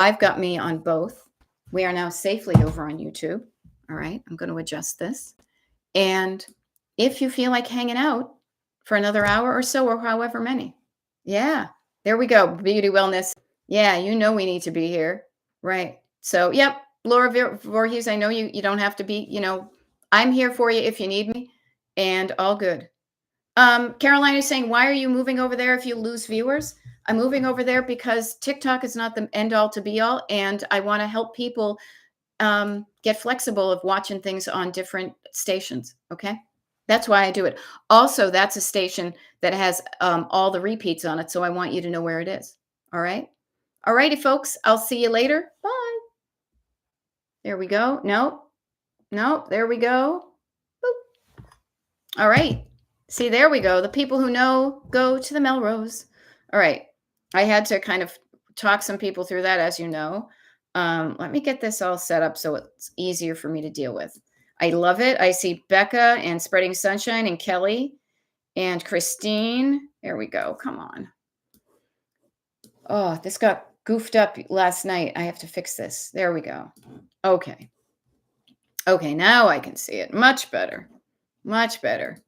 I've got me on both. We are now safely over on YouTube. All right, I'm going to adjust this. And if you feel like hanging out for another hour or so, or however many, yeah, there we go. Beauty wellness. Yeah, you know we need to be here, right? So, yep, Laura Voorhees. I know you don't have to be. I'm here for you if you need me, and all good. Caroline is saying, why are you moving over there if you lose viewers? I'm moving over there because TikTok is not the end all to be all, and I want to help people get flexible of watching things on different stations. Okay, that's why I do it. Also, that's a station that has all the repeats on it, so I want you to know where it is. All right, all righty, folks. I'll see you later. Bye. There we go. Nope. There we go. Boop. All right. See, there we go. The people who know go to the Melrose. All right. I had to kind of talk some people through that, as you know. Let me get this all set up so it's easier for me to deal with. I love it. I see Becca and Spreading Sunshine and Kelly and Christine. There we go. Come on. Oh, this got goofed up last night. I have to fix this. There we go. Okay. Okay, now I can see it. Much better. Much better.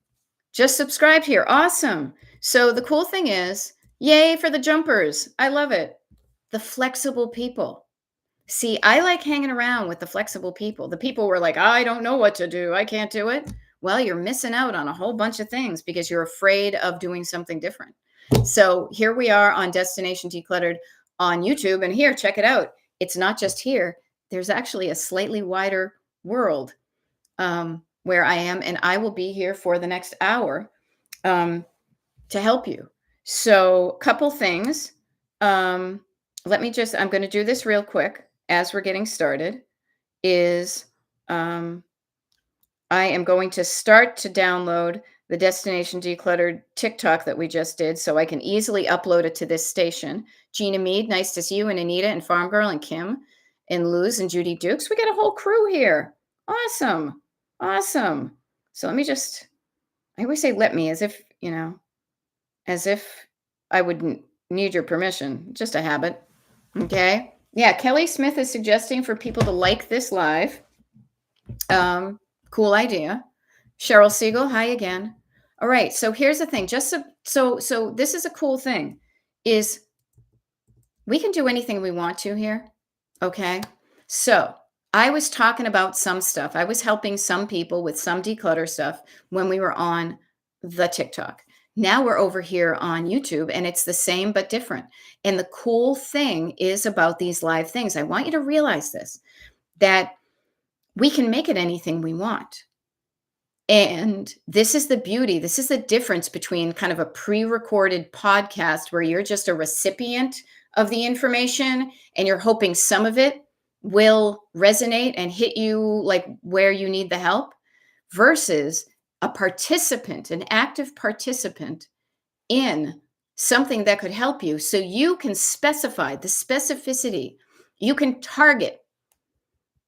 Just subscribed here. Awesome. So the cool thing is, yay for the jumpers. I love it. The flexible people. See, I like hanging around with the flexible people. The people were like, I don't know what to do. I can't do it. Well, you're missing out on a whole bunch of things because you're afraid of doing something different. So here we are on Destination Decluttered on YouTube. And here, check it out. It's not just here. There's actually a slightly wider world where I am. And I will be here for the next hour to help you. So couple things. I'm going to do this real quick as we're getting started, is I am going to start to download the Destination Decluttered TikTok that we just did so I can easily upload it to this station. Gina Mead, nice to see you, and Anita and Farm Girl and Kim and Luz and Judy Dukes. We got a whole crew here. Awesome. Awesome. So I always say let me as if I wouldn't need your permission. Just a habit. Okay. Yeah. Kelly Smith is suggesting for people to like this live. Cool idea. Cheryl Siegel. Hi again. All right. So here's the thing. So this is a cool thing is we can do anything we want to here. Okay. So I was talking about some stuff. I was helping some people with some declutter stuff when we were on the TikTok. Now we're over here on YouTube and it's the same but different. And the cool thing is about these live things. I want you to realize this, that we can make it anything we want. And this is the beauty. This is the difference between kind of a pre-recorded podcast where you're just a recipient of the information and you're hoping some of it will resonate and hit you like where you need the help, versus a participant, an active participant in something that could help you. So you can specify the specificity. You can target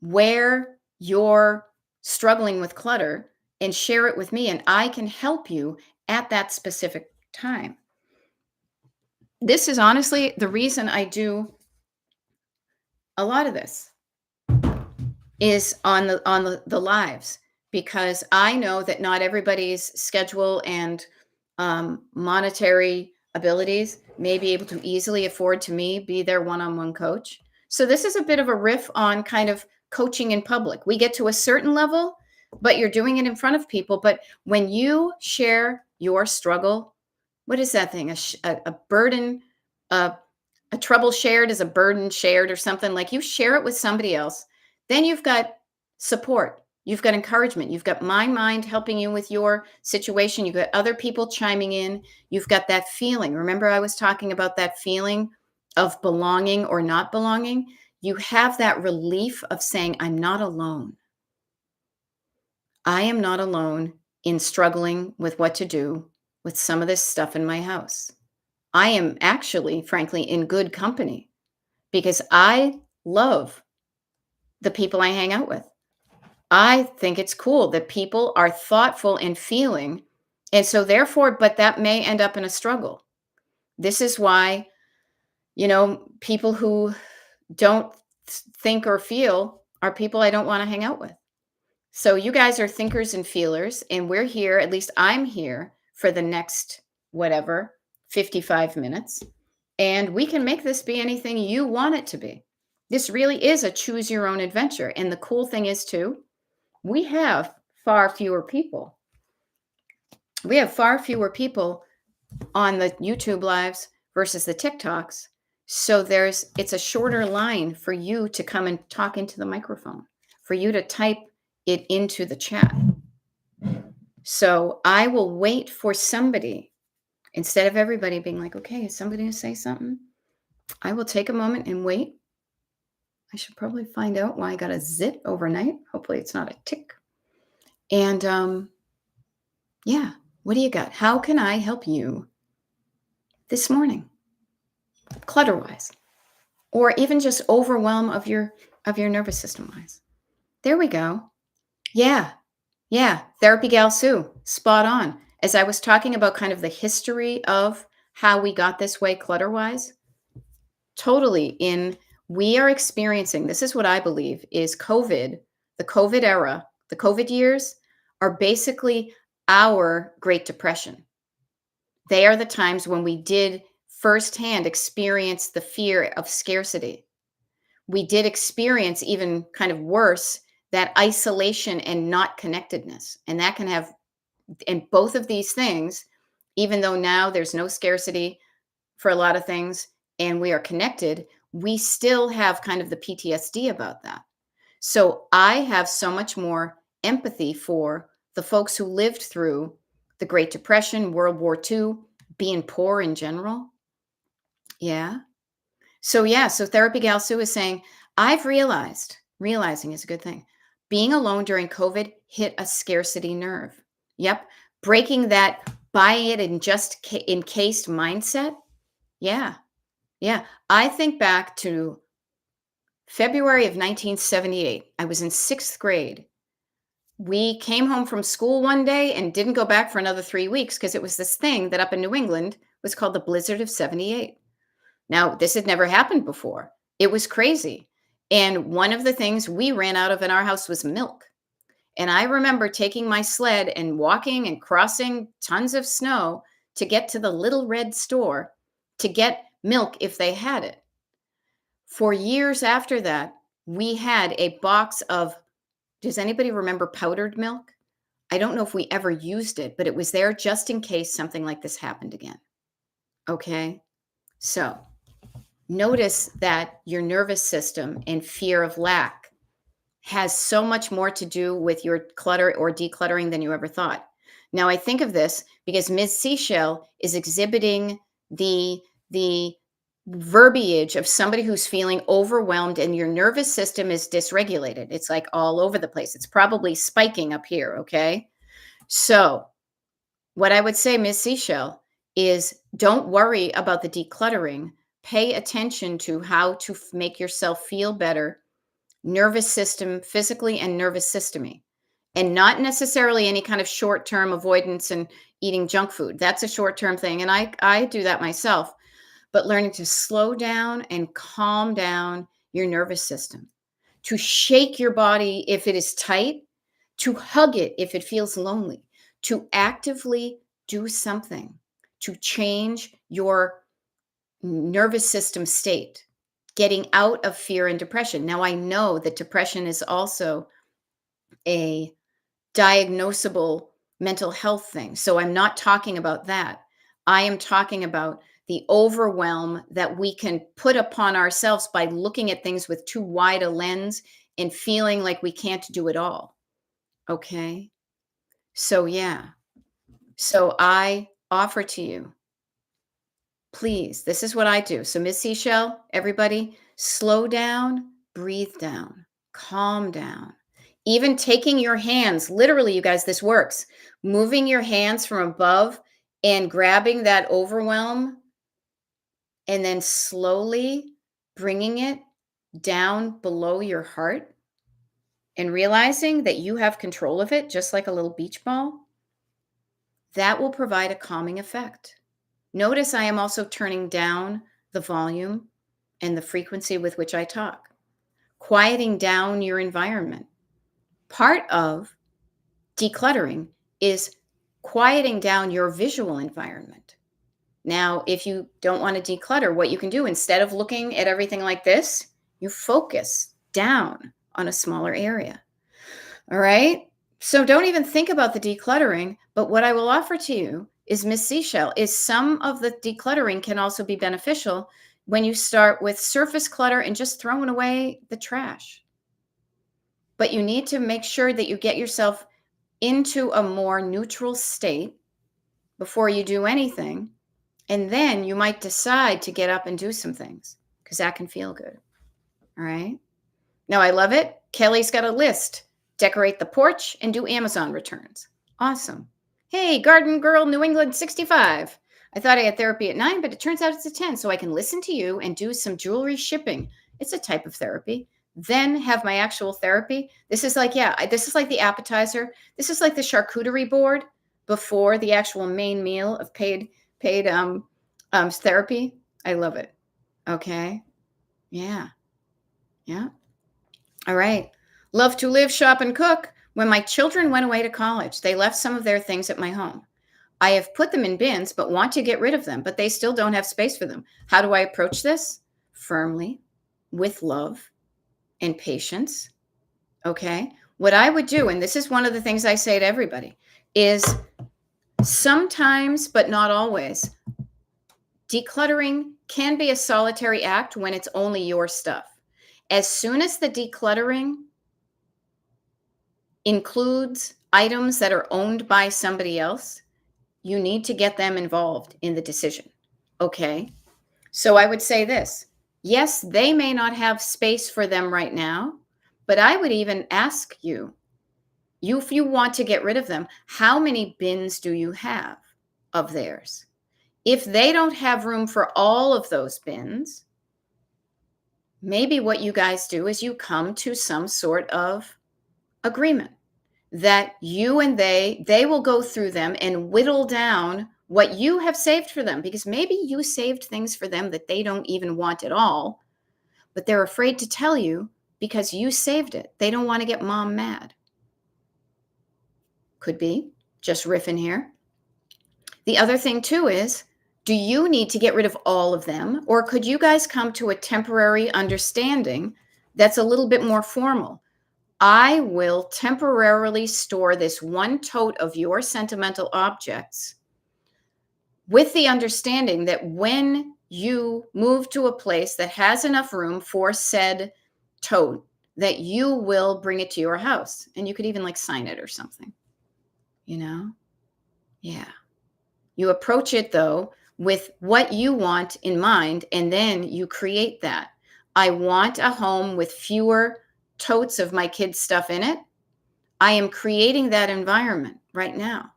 where you're struggling with clutter and share it with me, and I can help you at that specific time. This is honestly the reason I do a lot of this is on the lives, because I know that not everybody's schedule and monetary abilities may be able to easily afford to be their one-on-one coach. So this is a bit of a riff on kind of coaching in public. We get to a certain level, but you're doing it in front of people. But when you share your struggle, what is that thing? A burden, a trouble shared is a burden shared, or something. Like you share it with somebody else, then you've got support. You've got encouragement. You've got my mind helping you with your situation. You've got other people chiming in. You've got that feeling. Remember, I was talking about that feeling of belonging or not belonging. You have that relief of saying, I'm not alone. I am not alone in struggling with what to do with some of this stuff in my house. I am actually, frankly, in good company because I love the people I hang out with. I think it's cool that people are thoughtful and feeling. And so therefore, but that may end up in a struggle. This is why, people who don't think or feel are people I don't want to hang out with. So you guys are thinkers and feelers, and we're here, at least I'm here for the next whatever, 55 minutes. And we can make this be anything you want it to be. This really is a choose your own adventure. And the cool thing is, too, we have far fewer people. We have far fewer people on the YouTube lives versus the TikToks. So it's a shorter line for you to come and talk into the microphone, for you to type it into the chat. So I will wait for somebody instead of everybody being like, okay, is somebody going to say something? I will take a moment and wait. I should probably find out why I got a zit overnight. Hopefully it's not a tick. And yeah, what do you got? How can I help you this morning, clutter wise, or even just overwhelm of your nervous system wise? There we go. Yeah. Yeah. Therapy Gal Sue, spot on. As I was talking about kind of the history of how we got this way clutter wise, totally we are experiencing, this is what I believe is COVID, the COVID era, the COVID years are basically our Great Depression. They are the times when we did firsthand experience the fear of scarcity. We did experience, even kind of worse, that isolation and not connectedness. And that can have, and both of these things, even though now there's no scarcity for a lot of things and we are connected, we still have kind of the PTSD about that. So I have so much more empathy for the folks who lived through the Great Depression, World War II, being poor in general. Yeah. So Therapy Gal Sue is saying, I've realizing is a good thing. Being alone during COVID hit a scarcity nerve. Yep. Breaking that buy it and just encased mindset. Yeah. Yeah. I think back to February of 1978. I was in 6th grade. We came home from school one day and didn't go back for another 3 weeks because it was this thing that up in New England was called the Blizzard of 78. Now, this had never happened before. It was crazy. And one of the things we ran out of in our house was milk. And I remember taking my sled and walking and crossing tons of snow to get to the Little Red store to get milk if they had it. For years after that, we had a box of, does anybody remember powdered milk? I don't know if we ever used it, but it was there just in case something like this happened again. Okay. So notice that your nervous system and fear of lack has so much more to do with your clutter or decluttering than you ever thought. Now, I think of this because Ms. Seashell is exhibiting the verbiage of somebody who's feeling overwhelmed and your nervous system is dysregulated. It's like all over the place. It's probably spiking up here, okay? So, what I would say, Ms. Seashell, is don't worry about the decluttering. Pay attention to how to make yourself feel better, nervous system, physically and nervous systemy, and not necessarily any kind of short-term avoidance and eating junk food. That's a short-term thing, and I do that myself. But learning to slow down and calm down your nervous system, to shake your body if it is tight, to hug it if it feels lonely, to actively do something to change your nervous system state, getting out of fear and depression. Now, I know that depression is also a diagnosable mental health thing. So I'm not talking about that. I am talking about the overwhelm that we can put upon ourselves by looking at things with too wide a lens and feeling like we can't do it all. Okay. So, yeah. So I offer to you, please, this is what I do. So, Miss Seashell, everybody, slow down, breathe down, calm down. Even taking your hands, literally, you guys, this works. Moving your hands from above and grabbing that overwhelm and then slowly bringing it down below your heart and realizing that you have control of it, just like a little beach ball, that will provide a calming effect. Notice I am also turning down the volume and the frequency with which I talk, quieting down your environment. Part of decluttering is quieting down your visual environment. Now, if you don't want to declutter, what you can do instead of looking at everything like this, you focus down on a smaller area. All right. So don't even think about the decluttering. But what I will offer to you is, Miss Seashell, is some of the decluttering can also be beneficial when you start with surface clutter and just throwing away the trash. But you need to make sure that you get yourself into a more neutral state before you do anything. And then you might decide to get up and do some things because that can feel good. All right. Now, I love it. Kelly's got a list. Decorate the porch and do Amazon returns. Awesome. Hey, Garden Girl New England 65. I thought I had therapy at 9, but it turns out it's at 10. So I can listen to you and do some jewelry shipping. It's a type of therapy. Then have my actual therapy. This is like, this is like the appetizer. This is like the charcuterie board before the actual main meal of paid therapy. I love it. Okay. Yeah. Yeah. All right. Love to live, shop, and cook. When my children went away to college, they left some of their things at my home. I have put them in bins, but want to get rid of them, but they still don't have space for them. How do I approach this? Firmly, with love and patience. Okay. What I would do, and this is one of the things I say to everybody, is sometimes, but not always, decluttering can be a solitary act when it's only your stuff. As soon as the decluttering includes items that are owned by somebody else, you need to get them involved in the decision. Okay. So I would say this. Yes, they may not have space for them right now, but I would even ask you, if you want to get rid of them, how many bins do you have of theirs? If they don't have room for all of those bins, maybe what you guys do is you come to some sort of agreement that you and they will go through them and whittle down what you have saved for them, because maybe you saved things for them that they don't even want at all, but they're afraid to tell you because you saved it. They don't want to get mom mad. Could be. Just riffing here. The other thing too is, do you need to get rid of all of them, or could you guys come to a temporary understanding that's a little bit more formal? I will temporarily store this one tote of your sentimental objects with the understanding that when you move to a place that has enough room for said tote, that you will bring it to your house. And you could even like sign it or something, Yeah. You approach it though with what you want in mind, and then you create that. I want a home with fewer totes of my kids' stuff in it. I am creating that environment right now.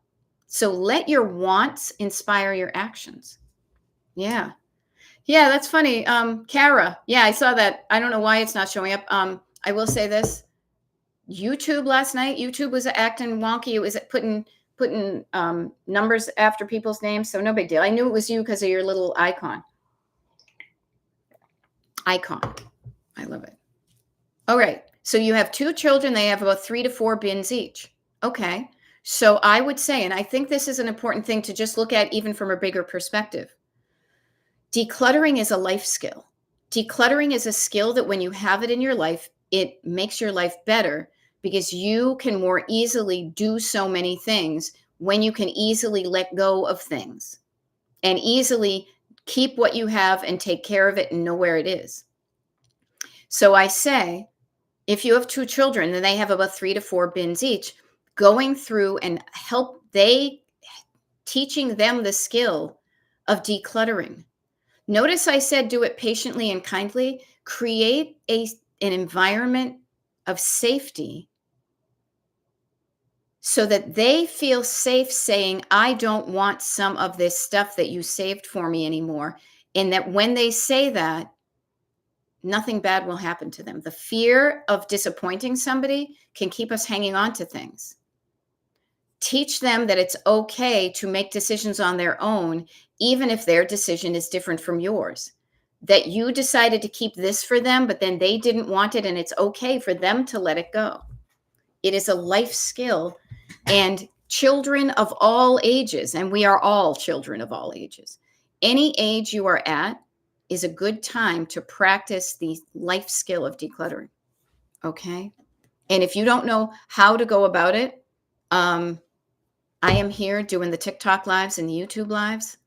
So let your wants inspire your actions. Yeah. Yeah, that's funny. Kara. Yeah, I saw that. I don't know why it's not showing up. I will say this. YouTube last night, YouTube was acting wonky. It was putting numbers after people's names. So no big deal. I knew it was you because of your little icon. I love it. All right. So you have 2 children. They have about 3 to 4 bins each. Okay. So I would say, and I think this is an important thing to just look at even from a bigger perspective. Decluttering is a life skill. Decluttering is a skill that when you have it in your life, it makes your life better because you can more easily do so many things when you can easily let go of things and easily keep what you have and take care of it and know where it is. So I say, if you have 2 children, then they have about 3 to 4 bins each, going through and teaching them the skill of decluttering. Notice I said do it patiently and kindly. Create an environment of safety so that they feel safe saying, I don't want some of this stuff that you saved for me anymore. And that when they say that, nothing bad will happen to them. The fear of disappointing somebody can keep us hanging on to things. Teach them that it's okay to make decisions on their own, even if their decision is different from yours. that you decided to keep this for them, but then they didn't want it, and it's okay for them to let it go. It is a life skill, and children of all ages, and we are all children of all ages, any age you are at is a good time to practice the life skill of decluttering. Okay. And if you don't know how to go about it, I am here doing the TikTok lives and the YouTube lives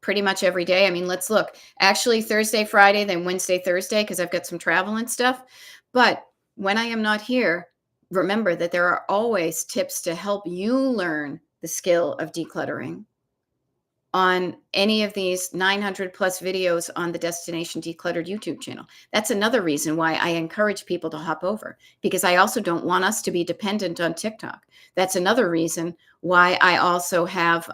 pretty much every day. I mean, let's look. Actually, Thursday, Friday, then Wednesday, Thursday, because I've got some travel and stuff. But when I am not here, remember that there are always tips to help you learn the skill of decluttering on any of these 900 plus videos on the Destination Decluttered YouTube channel. That's another reason why I encourage people to hop over, because I also don't want us to be dependent on TikTok. That's another reason why I also have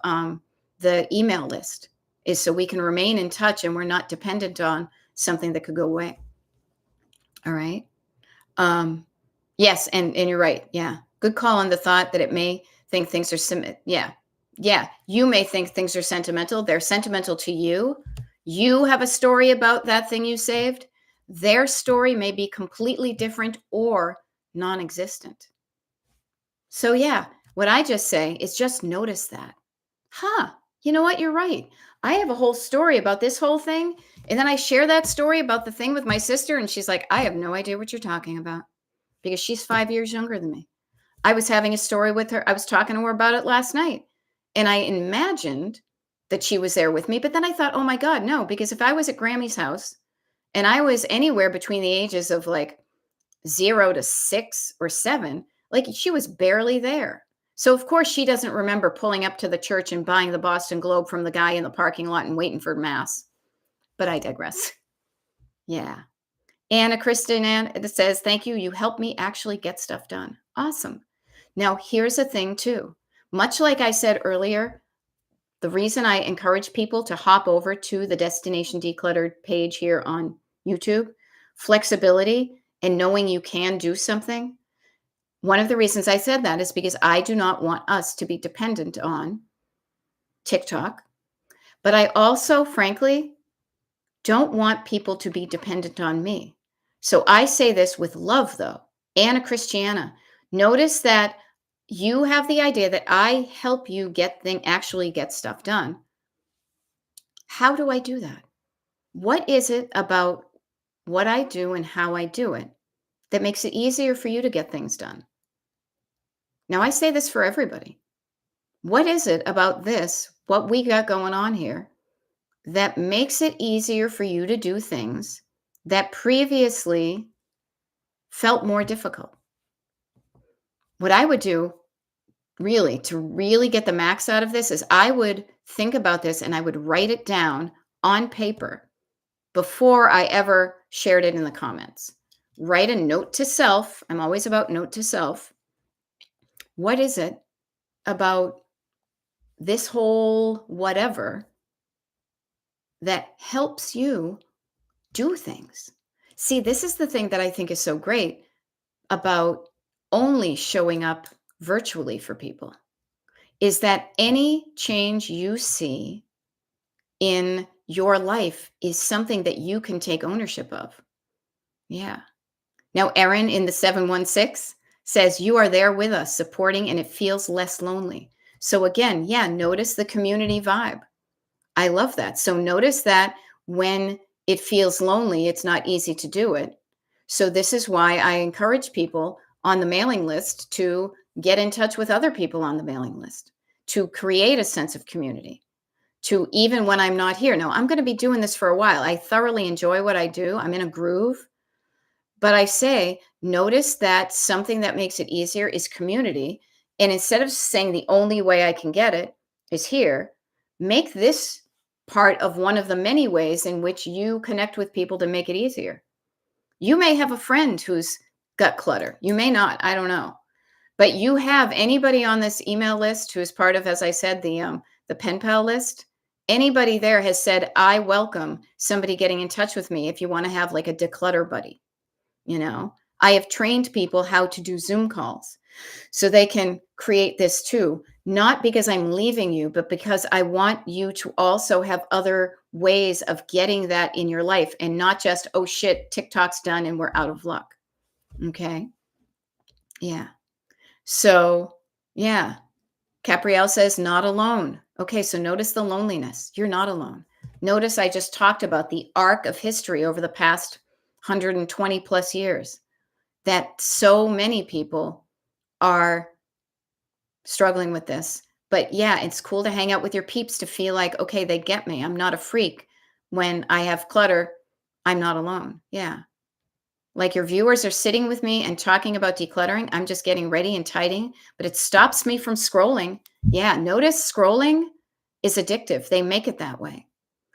the email list, is so we can remain in touch and we're not dependent on something that could go away. All right. Yes. And you're right. Yeah. Good call on the thought that it may think things are yeah, you may think things are sentimental. They're sentimental to you. You have a story about that thing you saved. Their story may be completely different or non-existent. So yeah, what I just say is just notice that. You know what? You're right. I have a whole story about this whole thing. And then I share that story about the thing with my sister, and she's like, I have no idea what you're talking about, because she's 5 years younger than me. I was having a story with her. I was talking to her about it last night. And I imagined that she was there with me. But then I thought, oh my God, no, because if I was at Grammy's house and I was anywhere between the ages of like 0 to 6 or 7, like she was barely there. So of course she doesn't remember pulling up to the church and buying the Boston Globe from the guy in the parking lot and waiting for mass. But I digress. Yeah. Anna Kristen says, thank you. You helped me actually get stuff done. Awesome. Now, here's the thing, too. Much like I said earlier, the reason I encourage people to hop over to the Destination Decluttered page here on YouTube, flexibility and knowing you can do something. One of the reasons I said that is because I do not want us to be dependent on TikTok. But I also, frankly, don't want people to be dependent on me. So I say this with love, though. Anna Christiana, notice that you have the idea that I help you actually get stuff done. How do I do that? What is it about what I do and how I do it that makes it easier for you to get things done? Now, I say this for everybody. What is it about this, what we got going on here, that makes it easier for you to do things that previously felt more difficult? What I would do really to really get the max out of this is I would think about this and I would write it down on paper before I ever shared it in the comments. Write a note to self. I'm always about note to self. What is it about this whole whatever that helps you do things? See, this is the thing that I think is so great about only showing up virtually for people, is that any change you see in your life is something that you can take ownership of. Yeah. Now, Erin in the 716 says, you are there with us, supporting, and it feels less lonely. So again, yeah, notice the community vibe. I love that. So notice that when it feels lonely, it's not easy to do it. So this is why I encourage people on the mailing list to get in touch with other people on the mailing list, to create a sense of community, to even when I'm not here. Now, I'm going to be doing this for a while. I thoroughly enjoy what I do. I'm in a groove. But I say, notice that something that makes it easier is community. And instead of saying the only way I can get it is here, make this part of one of the many ways in which you connect with people to make it easier. You may have a friend who's got clutter. You may not. I don't know. But you have anybody on this email list who is part of, as I said, the pen pal list. Anybody there has said, I welcome somebody getting in touch with me if you want to have like a declutter buddy. I have trained people how to do Zoom calls so they can create this too, not because I'm leaving you, but because I want you to also have other ways of getting that in your life and not just, oh shit, TikTok's done and we're out of luck. Okay. Yeah. So, yeah. Capriel says, not alone. Okay. So notice the loneliness. You're not alone. Notice I just talked about the arc of history over the past 120 plus years that so many people are struggling with this. But yeah, it's cool to hang out with your peeps to feel like, okay, they get me. I'm not a freak. When I have clutter, I'm not alone. Yeah. Like your viewers are sitting with me and talking about decluttering. I'm just getting ready and tidying, but it stops me from scrolling. Yeah. Notice scrolling is addictive. They make it that way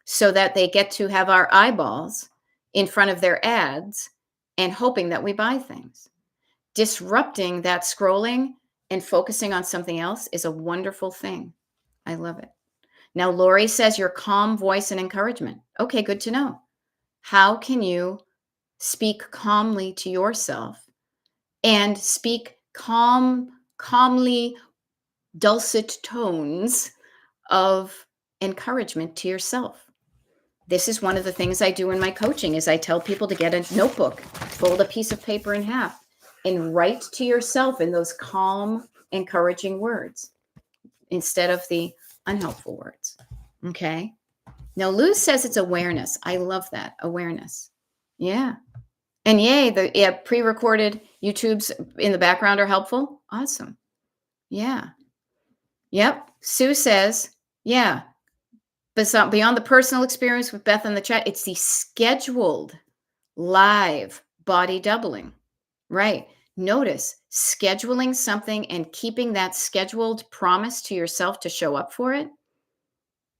so that they get to have our eyeballs in front of their ads and hoping that we buy things. Disrupting that scrolling and focusing on something else is a wonderful thing. I love it. Now, Lori says your calm voice and encouragement. Okay, good to know. How can you speak calmly to yourself and speak calmly, dulcet tones of encouragement to yourself? This is one of the things I do in my coaching is I tell people to get a notebook, fold a piece of paper in half, and write to yourself in those calm, encouraging words instead of the unhelpful words. Okay. Now, Luz says it's awareness. I love that. Awareness. Yeah. And yay, the pre-recorded YouTubes in the background are helpful. Awesome. Yeah. Yep. Sue says, yeah. But beyond the personal experience with Beth in the chat, it's the scheduled live body doubling. Right. Notice scheduling something and keeping that scheduled promise to yourself to show up for it.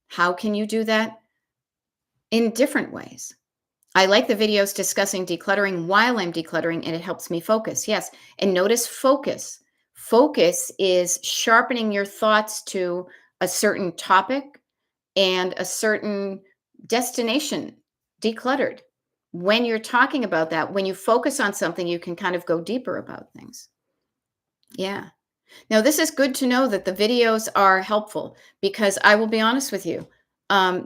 How can you do that? In different ways. I like the videos discussing decluttering while I'm decluttering, and it helps me focus. Yes. And notice focus. Focus is sharpening your thoughts to a certain topic and a certain destination, decluttered. When you're talking about that, when you focus on something, you can kind of go deeper about things. Yeah. Now, this is good to know that the videos are helpful because I will be honest with you.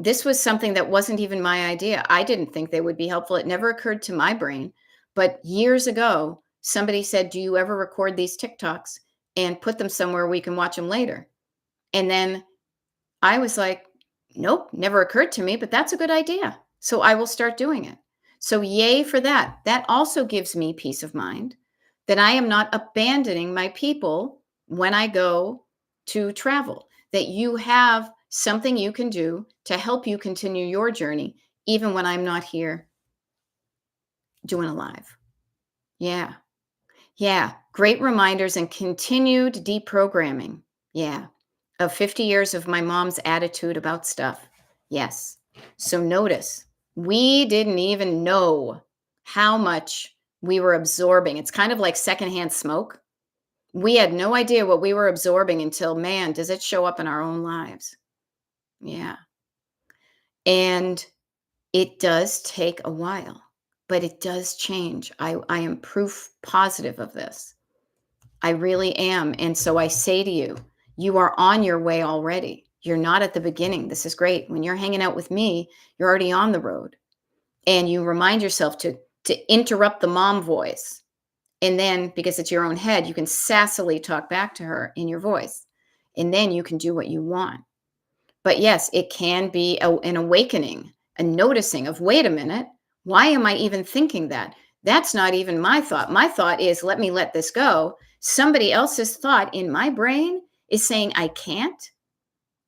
This was something that wasn't even my idea. I didn't think they would be helpful. It never occurred to my brain. But years ago, somebody said, do you ever record these TikToks and put them somewhere we can watch them later? And then I was like, nope, never occurred to me, but that's a good idea. So I will start doing it. So yay for that. That also gives me peace of mind that I am not abandoning my people when I go to travel, that you have something you can do to help you continue your journey, even when I'm not here doing a live. Yeah. Yeah. Great reminders and continued deprogramming. Yeah. Of 50 years of my mom's attitude about stuff. Yes. So notice, we didn't even know how much we were absorbing. It's kind of like secondhand smoke. We had no idea what we were absorbing until, man, does it show up in our own lives? Yeah. And it does take a while, but it does change. I am proof positive of this. I really am. And so I say to you, you are on your way already. You're not at the beginning. This is great. When you're hanging out with me, you're already on the road. And you remind yourself to interrupt the mom voice. And then, because it's your own head, you can sassily talk back to her in your voice. And then you can do what you want. But yes, it can be an awakening, a noticing of, wait a minute, why am I even thinking that? That's not even my thought. My thought is, let this go. Somebody else's thought in my brain is saying, I can't.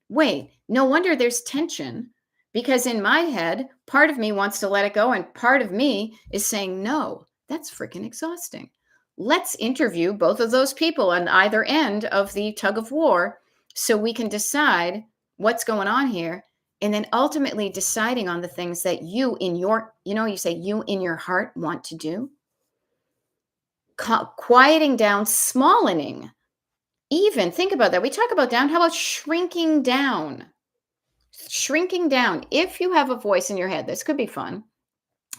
Wait, no wonder there's tension because in my head, part of me wants to let it go. And part of me is saying, no, that's freaking exhausting. Let's interview both of those people on either end of the tug of war so we can decide what's going on here. And then ultimately deciding on the things that you in your, you say you in your heart want to do. Quieting down, smallening. Even think about that. We talk about down. How about shrinking down? Shrinking down. If you have a voice in your head, this could be fun.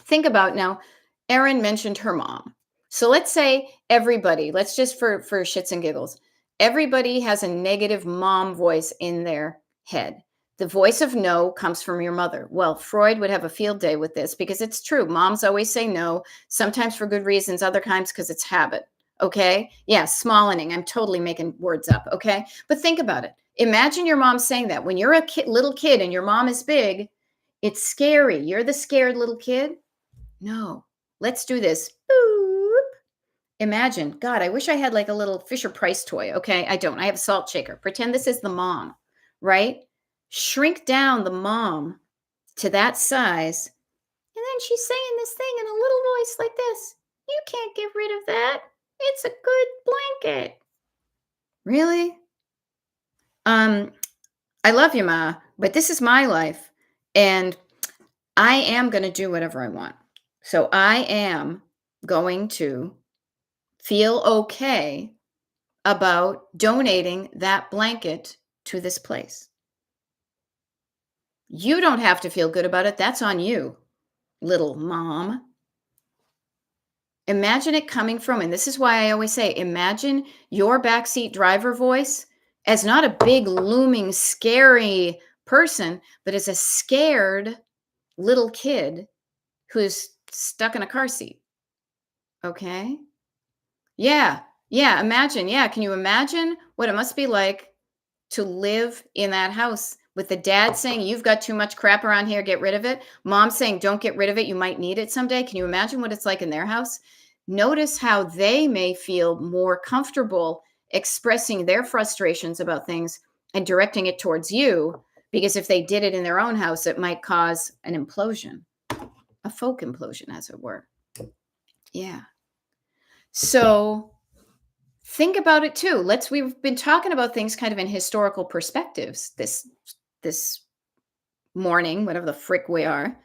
Think about now, Erin mentioned her mom. So let's say everybody, let's just for shits and giggles, Everybody has a negative mom voice in their head. The voice of no comes from your mother. Well, Freud would have a field day with this because it's true. Moms always say no, sometimes for good reasons, other times because it's habit. Okay. Yeah. Smallening. I'm totally making words up. Okay. But think about it. Imagine your mom saying that when you're a little kid and your mom is big, it's scary. You're the scared little kid. No, let's do this. Boop. Imagine, God, I wish I had like a little Fisher Price toy. Okay, I don't. I have a salt shaker. Pretend this is the mom, right? Shrink down the mom to that size. And then she's saying this thing in a little voice like this. You can't get rid of that. It's a good blanket. Really? I love you, Ma, but this is my life. And I am going to do whatever I want. So I am going to feel okay about donating that blanket to this place. You don't have to feel good about it. That's on you, little mom. Imagine it coming from, and this is why I always say, imagine your backseat driver voice as not a big, looming, scary person, but as a scared little kid who's stuck in a car seat. Okay? Yeah. Yeah. Imagine. Yeah. Can you imagine what it must be like to live in that house with the dad saying, you've got too much crap around here, get rid of it. Mom saying, don't get rid of it. You might need it someday. Can you imagine what it's like in their house? Notice how they may feel more comfortable expressing their frustrations about things and directing it towards you. Because if they did it in their own house, it might cause an implosion, a folk implosion, as it were. Yeah. So think about it too. We've been talking about things kind of in historical perspectives this morning, whatever the frick we are.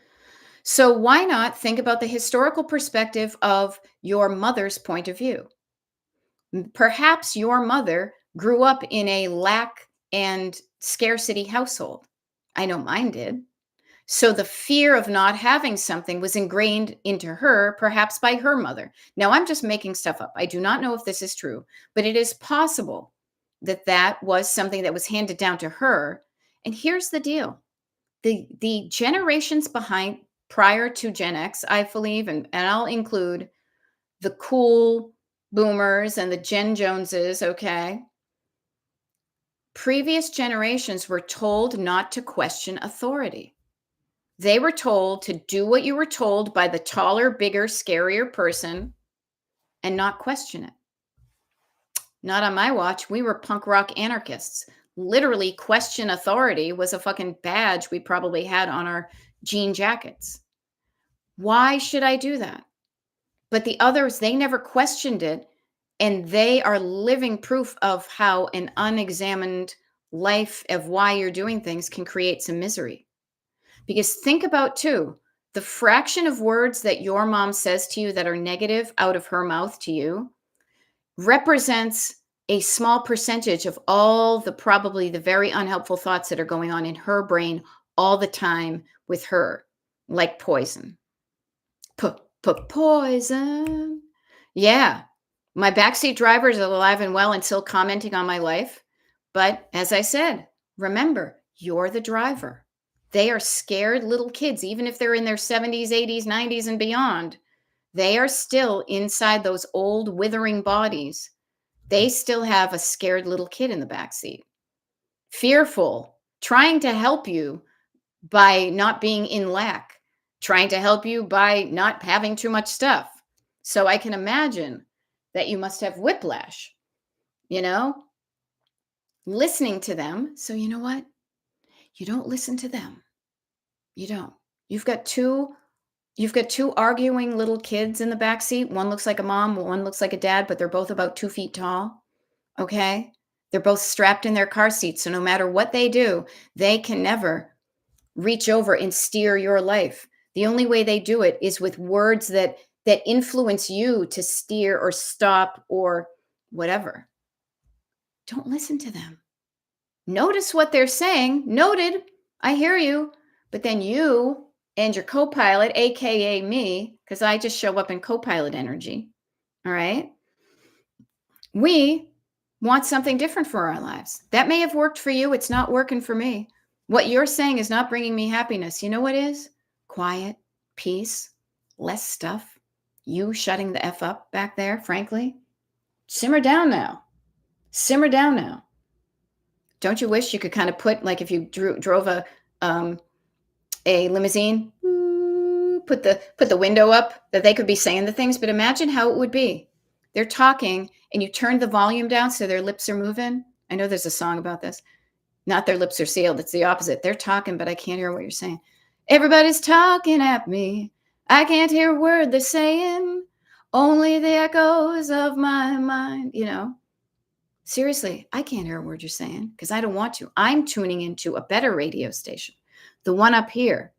So why not think about the historical perspective of your mother's point of view? Perhaps your mother grew up in a lack and scarcity household. I know mine did. So the fear of not having something was ingrained into her, perhaps by her mother. Now, I'm just making stuff up. I do not know if this is true, but it is possible that that was something that was handed down to her. And here's the deal. The generations behind prior to Gen X, I believe, and I'll include the cool boomers and the Gen Joneses, okay? Previous generations were told not to question authority. They were told to do what you were told by the taller, bigger, scarier person and not question it. Not on my watch. We were punk rock anarchists. Literally, question authority was a fucking badge we probably had on our jean jackets. Why should I do that? But the others, they never questioned it. And they are living proof of how an unexamined life of why you're doing things can create some misery. Because think about too, the fraction of words that your mom says to you that are negative out of her mouth to you represents a small percentage of all the probably the very unhelpful thoughts that are going on in her brain all the time with her, like poison. Poison. Yeah. My backseat driver is alive and well and still commenting on my life. But as I said, remember, you're the driver. They are scared little kids, even if they're in their 70s, 80s, 90s, and beyond. They are still inside those old withering bodies. They still have a scared little kid in the backseat, fearful, trying to help you by not being in lack, trying to help you by not having too much stuff. So I can imagine that you must have whiplash, you know, listening to them. So you know what? You don't listen to them. You don't. You've got two arguing little kids in the back seat. One looks like a mom, one looks like a dad, but they're both about 2 feet tall. Okay? They're both strapped in their car seats. So no matter what they do, they can never reach over and steer your life. The only way they do it is with words that influence you to steer or stop or whatever. Don't listen to them. Notice what they're saying. Noted. I hear you. But then you and your co-pilot, aka me, because I just show up in co-pilot energy. All right. We want something different for our lives. That may have worked for you. It's not working for me. What you're saying is not bringing me happiness. You know what is? Quiet, peace, less stuff. You shutting the F up back there, frankly. Simmer down now. Simmer down now. Don't you wish you could kind of put, like if you drove a limousine, put the window up, that they could be saying the things, but imagine how it would be. They're talking and you turn the volume down so their lips are moving. I know there's a song about this. Not their lips are sealed. It's the opposite. They're talking, but I can't hear what you're saying. Everybody's talking at me. I can't hear a word they're saying. Only the echoes of my mind. You know, seriously, I can't hear a word you're saying because I don't want to. I'm tuning into a better radio station. The one up here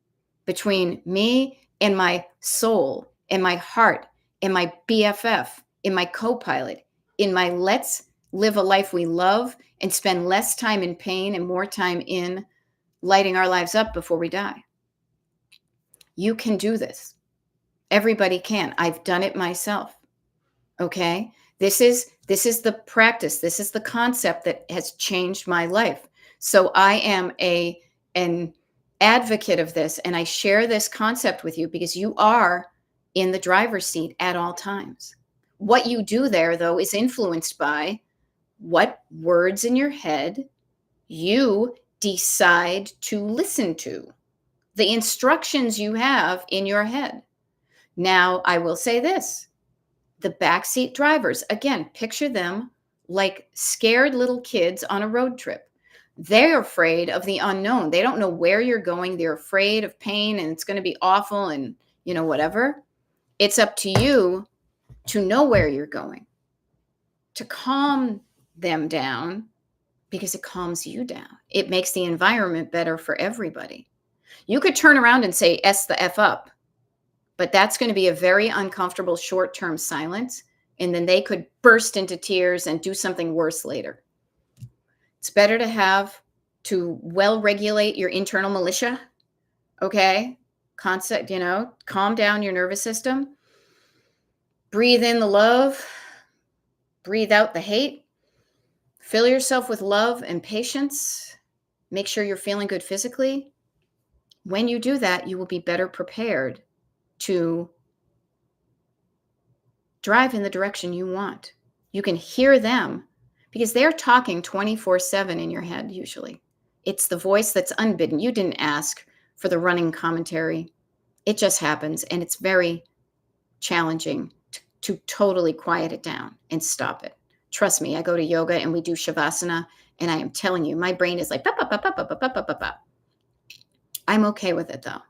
between me and my soul and my heart and my BFF, in my co-pilot, in my let's live a life we love and spend less time in pain and more time in lighting our lives up before we die. You can do this. Everybody can. I've done it myself. Okay? This is the practice. This is the concept that has changed my life. So I am an advocate of this, and I share this concept with you because you are in the driver's seat at all times. What you do there, though, is influenced by what words in your head you decide to listen to, the instructions you have in your head. Now, I will say this. The backseat drivers, again, picture them like scared little kids on a road trip. They're afraid of the unknown. They don't know where you're going. They're afraid of pain and it's going to be awful and, you know, whatever. It's up to you to know where you're going, to calm them down because it calms you down. It makes the environment better for everybody. You could turn around and say, S the F up, but that's going to be a very uncomfortable short-term silence. And then they could burst into tears and do something worse later. It's better to well regulate your internal militia. Okay. Concept, you know, calm down your nervous system. Breathe in the love. Breathe out the hate. Fill yourself with love and patience. Make sure you're feeling good physically. When you do that, you will be better prepared to drive in the direction you want. You can hear them because they're talking 24/7 in your head usually. It's the voice that's unbidden. You didn't ask for the running commentary. It just happens, and it's very challenging to totally quiet it down and stop it. Trust me, I go to yoga and we do Shavasana, and I am telling you, my brain is like, pop, pop, pop, pop, pop, pop, pop, pop, pop. I'm okay with it though.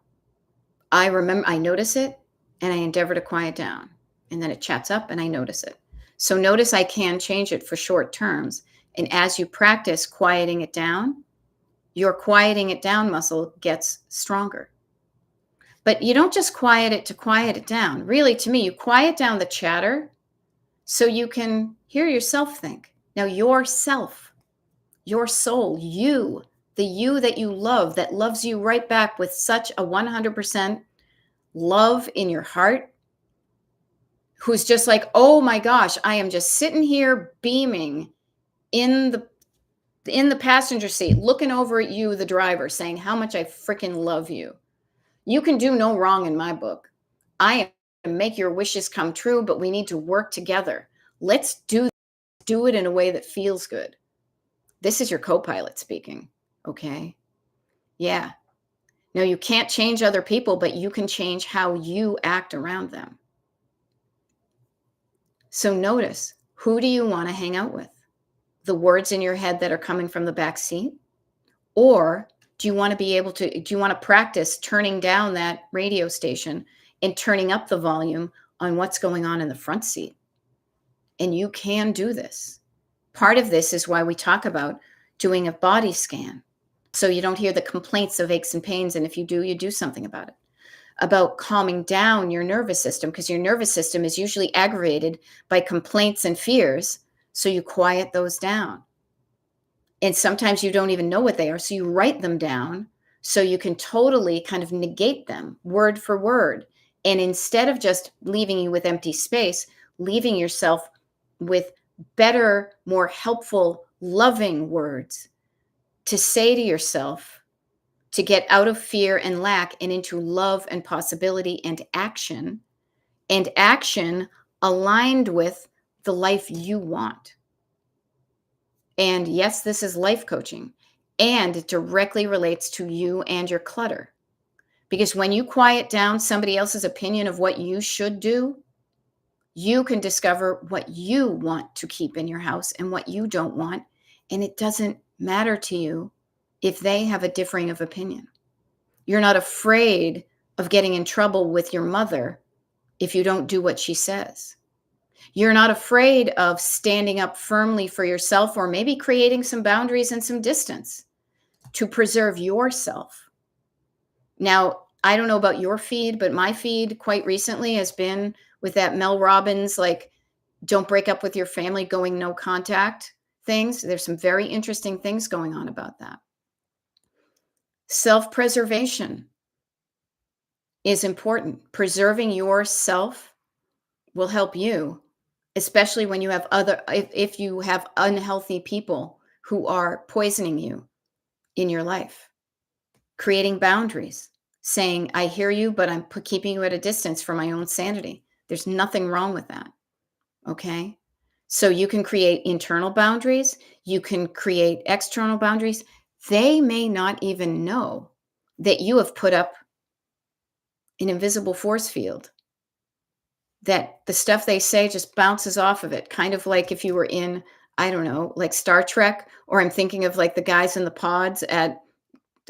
I notice it and I endeavor to quiet down, and then it chats up and I notice it. So notice I can change it for short terms. And as you practice quieting it down, your quieting it down muscle gets stronger. But you don't just quiet it to quiet it down. Really, to me, you quiet down the chatter so you can hear yourself think. Now, yourself, your soul, you, the you that you love, that loves you right back with such a 100% love in your heart, who's just like, oh my gosh, I am just sitting here beaming in the passenger seat, looking over at you, the driver, saying how much I freaking love you. You can do no wrong in my book. I am make your wishes come true, but we need to work together. Let's do it in a way that feels good. This is your co-pilot speaking. Okay. Yeah. Now you can't change other people, but you can change how you act around them. So notice, who do you want to hang out with? The words in your head that are coming from the back seat? Or do you want to practice turning down that radio station and turning up the volume on what's going on in the front seat? And you can do this. Part of this is why we talk about doing a body scan, so you don't hear the complaints of aches and pains. And if you do, you do something about it. About calming down your nervous system, because your nervous system is usually aggravated by complaints and fears. So you quiet those down. And sometimes you don't even know what they are. So you write them down so you can totally kind of negate them word for word. And instead of just leaving you with empty space, leaving yourself with better, more helpful, loving words to say to yourself to get out of fear and lack and into love and possibility and action aligned with the life you want. And yes, this is life coaching, and it directly relates to you and your clutter. Because when you quiet down somebody else's opinion of what you should do, you can discover what you want to keep in your house and what you don't want. And it doesn't matter to you if they have a differing of opinion. You're not afraid of getting in trouble with your mother if you don't do what she says. You're not afraid of standing up firmly for yourself or maybe creating some boundaries and some distance to preserve yourself. Now, I don't know about your feed, but my feed quite recently has been with that Mel Robbins, like, don't break up with your family, going no contact things. There's some very interesting things going on about that. Self-preservation is important. Preserving yourself will help you, especially when you have if you have unhealthy people who are poisoning you in your life. Creating boundaries, saying, I hear you, but I'm keeping you at a distance for my own sanity. There's nothing wrong with that. Okay. So you can create internal boundaries. You can create external boundaries. They may not even know that you have put up an invisible force field, that the stuff they say just bounces off of it. Kind of like if you were in, I don't know, like Star Trek, or I'm thinking of like the guys in the pods at,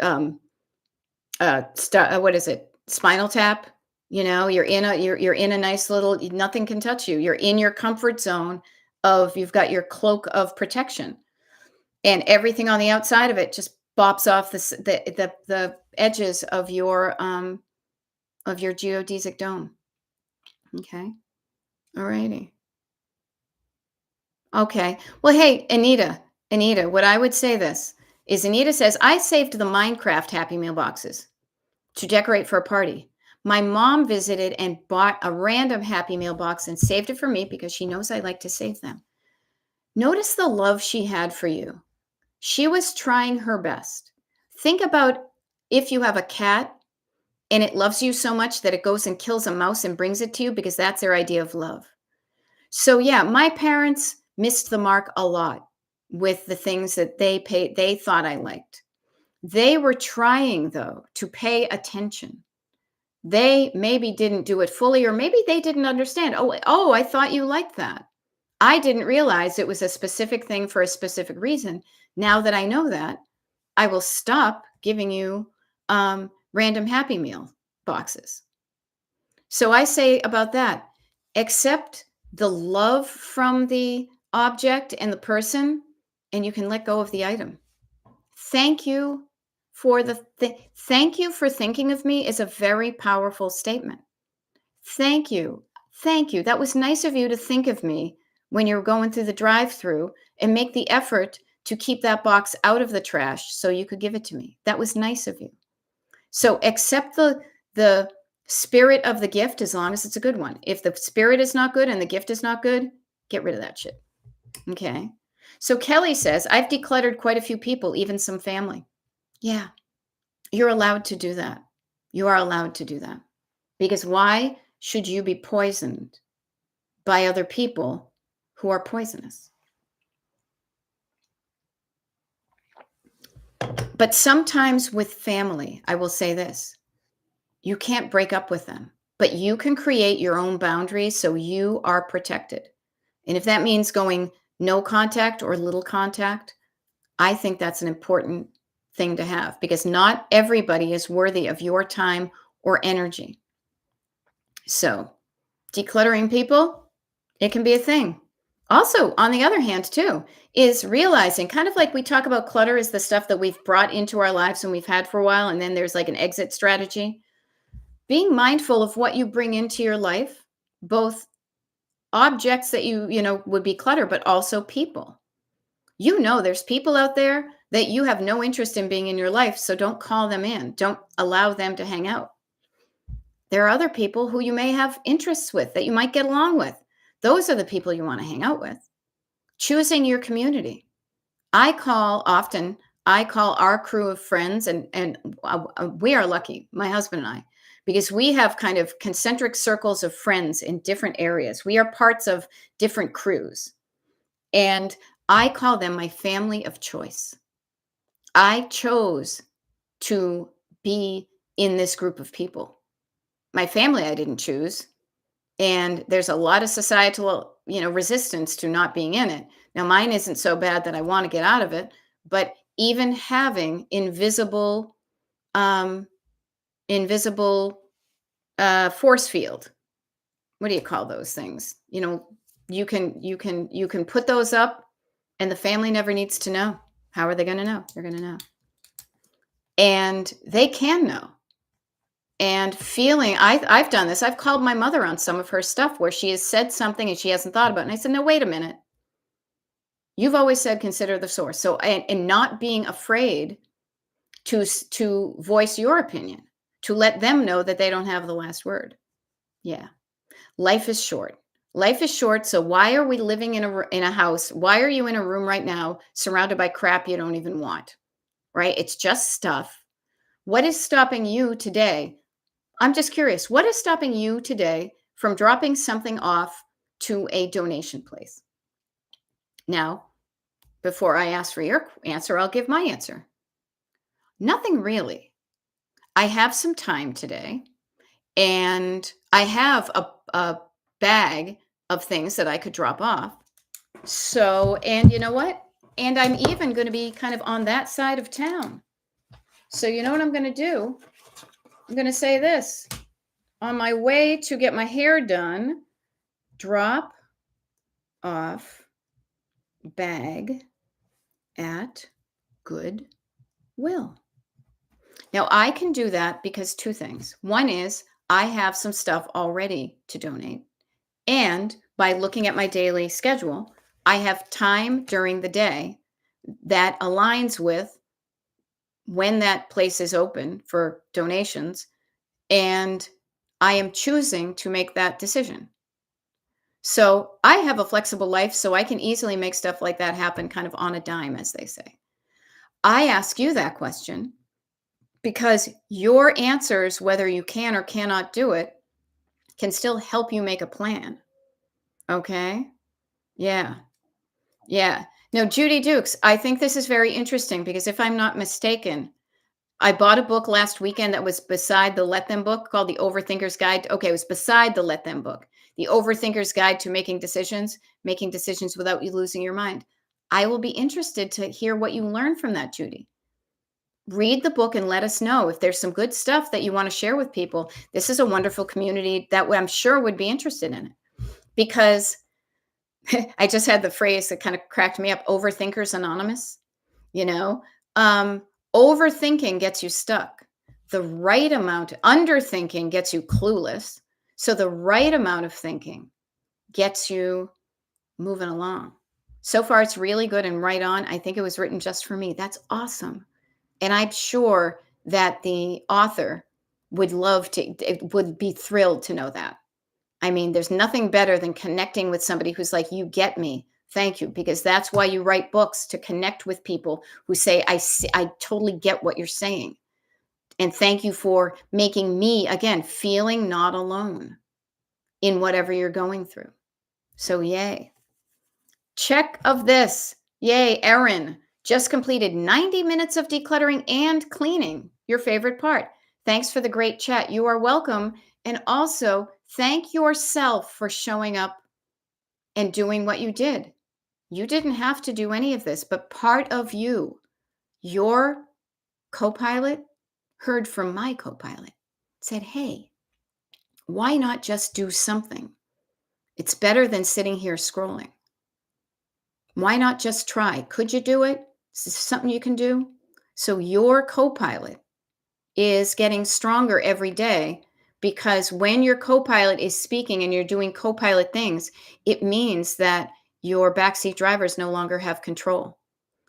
um, what is it? Spinal Tap. You're in a nice little, nothing can touch you. You're in your comfort zone you've got your cloak of protection, and everything on the outside of it just bops off the edges of your geodesic dome. Okay. All righty. Okay. Well, hey, Anita, what I would say this is, Anita says, I saved the Minecraft Happy Meal boxes to decorate for a party. My mom visited and bought a random Happy Meal box and saved it for me because she knows I like to save them. Notice the love she had for you. She was trying her best. Think about if you have a cat and it loves you so much that it goes and kills a mouse and brings it to you because that's their idea of love. So yeah, my parents missed the mark a lot with the things that they thought I liked. They were trying, though, to pay attention. They maybe didn't do it fully, or maybe they didn't understand. Oh, I thought you liked that. I didn't realize it was a specific thing for a specific reason. Now that I know that, I will stop giving you random Happy Meal boxes. So I say about that, accept the love from the object and the person, and you can let go of the item. Thank you thank you for thinking of me is a very powerful statement. Thank you. Thank you. That was nice of you to think of me when you're going through the drive-through and make the effort to keep that box out of the trash so you could give it to me. That was nice of you. So accept the spirit of the gift as long as it's a good one. If the spirit is not good and the gift is not good, get rid of that shit. Okay. So Kelly says, I've decluttered quite a few people, even some family. Yeah, you're allowed to do that. You are allowed to do that. Because why should you be poisoned by other people who are poisonous? But sometimes with family, I will say this, you can't break up with them, but you can create your own boundaries so you are protected. And if that means going no contact or little contact, I think that's an important thing to have, because not everybody is worthy of your time or energy. So decluttering people, it can be a thing. Also, on the other hand, too, is realizing, kind of like we talk about clutter is the stuff that we've brought into our lives and we've had for a while, and then there's like an exit strategy. Being mindful of what you bring into your life, both objects that would be clutter, but also people. There's people out there that you have no interest in being in your life, so don't call them in. Don't allow them to hang out. There are other people who you may have interests with that you might get along with. Those are the people you want to hang out with. Choosing your community. I call often, I call our crew of friends, and we are lucky, my husband and I, because we have kind of concentric circles of friends in different areas. We are parts of different crews, and I call them my family of choice. I chose to be in this group of people. My family I didn't choose, and there's a lot of societal, resistance to not being in it. Now mine isn't so bad that I want to get out of it, but even having um invisible force field. What do you call those things? You can put those up, and the family never needs to know. How are they going to know? They're going to know. And they can know. And feeling I've done this. I've called my mother on some of her stuff where she has said something and she hasn't thought about it. And I said, "No, wait a minute. You've always said consider the source." So and not being afraid to voice your opinion, to let them know that they don't have the last word. Yeah. Life is short. Life is short, so why are we living in a house? Why are you in a room right now surrounded by crap you don't even want? Right? It's just stuff. What is stopping you today? I'm just curious. What is stopping you today from dropping something off to a donation place? Now, before I ask for your answer, I'll give my answer. Nothing really. I have some time today, and I have a bag of things that I could drop off. So, and you know what? And I'm even going to be kind of on that side of town. So, you know what I'm going to do? I'm going to say this. On my way to get my hair done, drop off bag at Goodwill. Now, I can do that because two things. One is I have some stuff already to donate. And by looking at my daily schedule, I have time during the day that aligns with when that place is open for donations. And I am choosing to make that decision. So I have a flexible life, so I can easily make stuff like that happen kind of on a dime, as they say. I ask you that question because your answers, whether you can or cannot do it, can still help you make a plan. Okay? Yeah. Yeah. No, Judy Dukes, I think this is very interesting because if I'm not mistaken, I bought a book last weekend that was beside the Let Them book called The Overthinker's Guide. Okay, it was beside the Let Them book. The Overthinker's Guide to Making decisions without you losing your mind. I will be interested to hear what you learn from that, Judy. Read the book and let us know if there's some good stuff that you want to share with people. This is a wonderful community that I'm sure would be interested in it because I just had the phrase that kind of cracked me up, Overthinkers Anonymous. You know, um, overthinking gets you stuck. The right amount, underthinking gets you clueless. So the right amount of thinking gets you moving along. So far, it's really good and right on. I think it was written just for me. That's awesome. And I'm sure that the author would be thrilled to know that. I mean, there's nothing better than connecting with somebody who's like, you get me. Thank you. Because that's why you write books, to connect with people who say, I see, I totally get what you're saying. And thank you for making me, again, feeling not alone in whatever you're going through. So, yay. Check of this. Yay, Erin. Just completed 90 minutes of decluttering and cleaning. Your favorite part. Thanks for the great chat. You are welcome. And also, thank yourself for showing up and doing what you did. You didn't have to do any of this, but part of you, your co-pilot, heard from my co-pilot, said, hey, why not just do something? It's better than sitting here scrolling. Why not just try? Could you do it? Is this something you can do? So your co-pilot is getting stronger every day, because when your co-pilot is speaking and you're doing co-pilot things, it means that your backseat drivers no longer have control,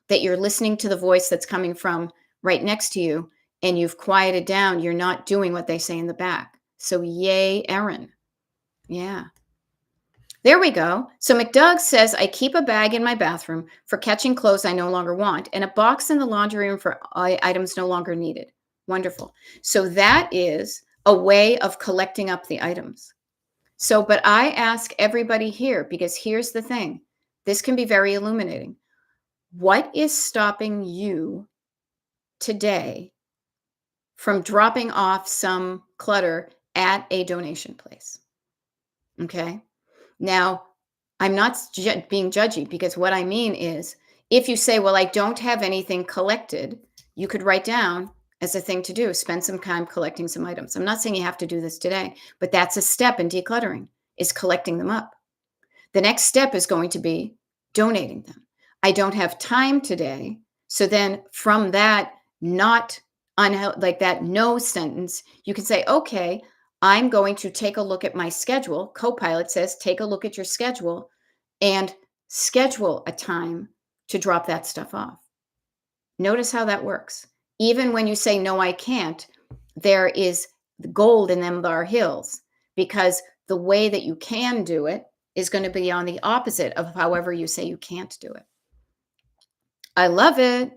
that you're listening to the voice that's coming from right next to you and you've quieted down. You're not doing what they say in the back. So yay, Erin. Yeah. There we go. So McDoug says, I keep a bag in my bathroom for catching clothes I no longer want and a box in the laundry room for items no longer needed. Wonderful. So that is a way of collecting up the items. So, but I ask everybody here, because here's the thing, this can be very illuminating. What is stopping you today from dropping off some clutter at a donation place? Okay. Now, I'm not being judgy, because what I mean is, if you say, well, I don't have anything collected, you could write down as a thing to do, spend some time collecting some items. I'm not saying you have to do this today, but that's a step in decluttering, is collecting them up. The next step is going to be donating them. I don't have time today. So then from that, not like that no sentence, you can say, okay, I'm going to take a look at my schedule. Copilot says, take a look at your schedule and schedule a time to drop that stuff off. Notice how that works. Even when you say, no, I can't, there is gold in them bar hills, because the way that you can do it is going to be on the opposite of however you say you can't do it. I love it.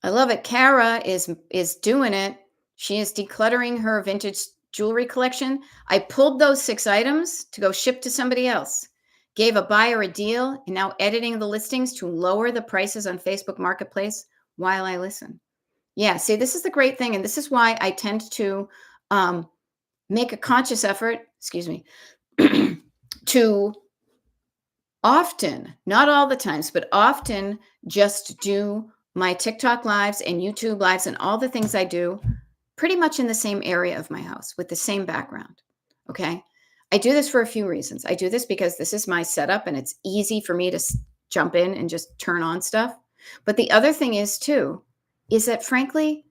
I love it. Kara is doing it. She is decluttering her vintage jewelry collection. I pulled those 6 items to go ship to somebody else. Gave a buyer a deal and now editing the listings to lower the prices on Facebook Marketplace while I listen. Yeah, see, this is the great thing. And this is why I tend to make a conscious effort, excuse me, to often, not all the times, but often just do my TikTok lives and YouTube lives and all the things I do pretty much in the same area of my house with the same background. Okay. I do this for a few reasons. I do this because this is my setup and it's easy for me to jump in and just turn on stuff. But the other thing is too, is that frankly,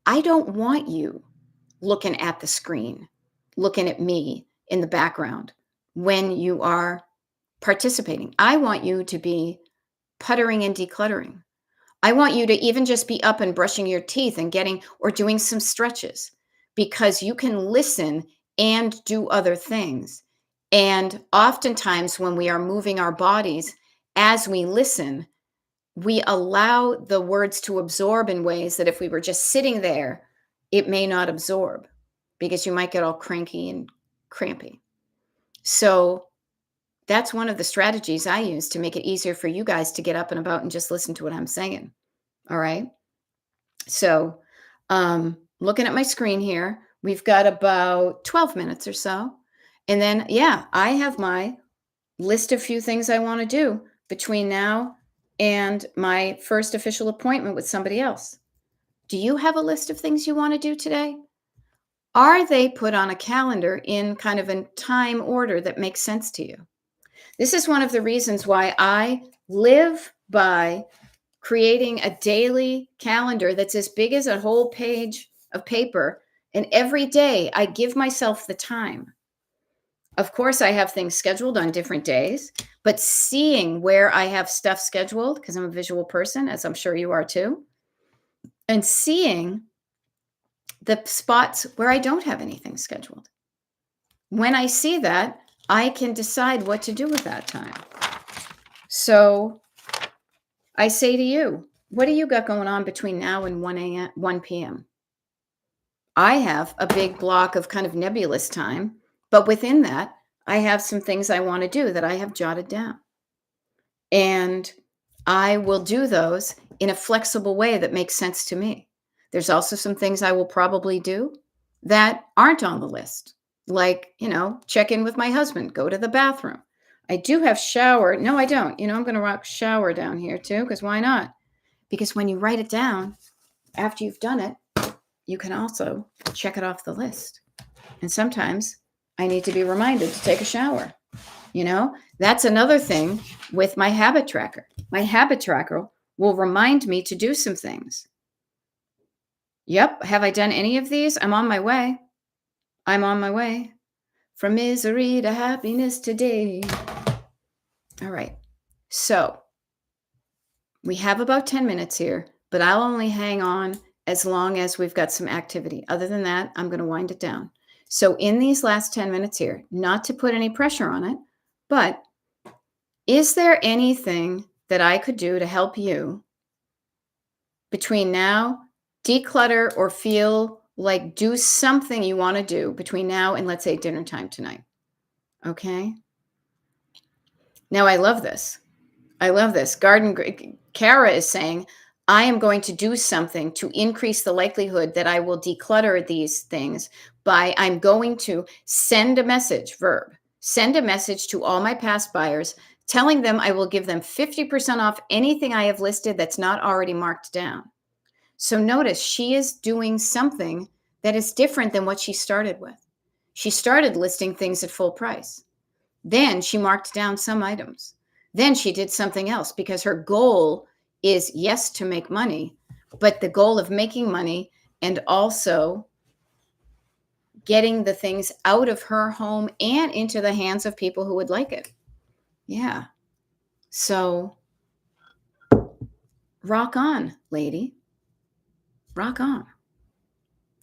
I don't want you looking at the screen, looking at me in the background when you are participating. I want you to be puttering and decluttering. I want you to even just be up and brushing your teeth and getting or doing some stretches, because you can listen and do other things. And oftentimes when we are moving our bodies as we listen, we allow the words to absorb in ways that if we were just sitting there, it may not absorb, because you might get all cranky and crampy. So that's one of the strategies I use to make it easier for you guys to get up and about and just listen to what I'm saying. All right. So looking at my screen here, we've got about 12 minutes or so. And then, yeah, I have my list of few things I want to do between now and my first official appointment with somebody else. Do you have a list of things you want to do today? Are they put on a calendar in kind of a time order that makes sense to you? This is one of the reasons why I live by creating a daily calendar that's as big as a whole page of paper. And every day I give myself the time. Of course, I have things scheduled on different days, but seeing where I have stuff scheduled, because I'm a visual person, as I'm sure you are too, and seeing the spots where I don't have anything scheduled. When I see that, I can decide what to do with that time. So I say to you, what do you got going on between now and 1 p.m.? I have a big block of kind of nebulous time, but within that, I have some things I want to do that I have jotted down. And I will do those in a flexible way that makes sense to me. There's also some things I will probably do that aren't on the list, like, check in with my husband, go to the bathroom. I do have shower. No, I don't. I'm going to rock shower down here too, because why not? Because when you write it down, after you've done it, you can also check it off the list. And sometimes I need to be reminded to take a shower. That's another thing with my habit tracker. My habit tracker will remind me to do some things. Yep. Have I done any of these? I'm on my way. I'm on my way from misery to happiness today. All right. So we have about 10 minutes here, but I'll only hang on as long as we've got some activity. Other than that, I'm going to wind it down. So in these last 10 minutes here, not to put any pressure on it, But is there anything that I could do to help you between now, declutter or feel like do something you want to do between now and let's say dinner time tonight? Okay. Now I love this. I love this. Kara is saying, I am going to do something to increase the likelihood that I will declutter these things by I'm going to send a message, verb, send a message to all my past buyers telling them I will give them 50% off anything I have listed that's not already marked down. So notice she is doing something that is different than what she started with. She started listing things at full price. Then she marked down some items. Then she did something else because her goal is, yes, to make money, but the goal of making money and also getting the things out of her home and into the hands of people who would like it. Yeah. So rock on, lady. Rock on.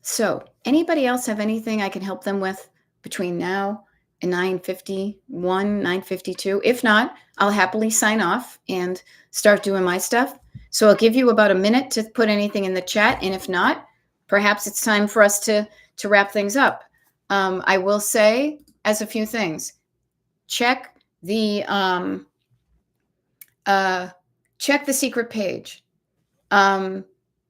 So anybody else have anything I can help them with between now and 9:51, 9:52? If not, I'll happily sign off and start doing my stuff. So I'll give you about a minute to put anything in the chat. And if not, perhaps it's time for us to wrap things up. I will say as a few things, check the secret page.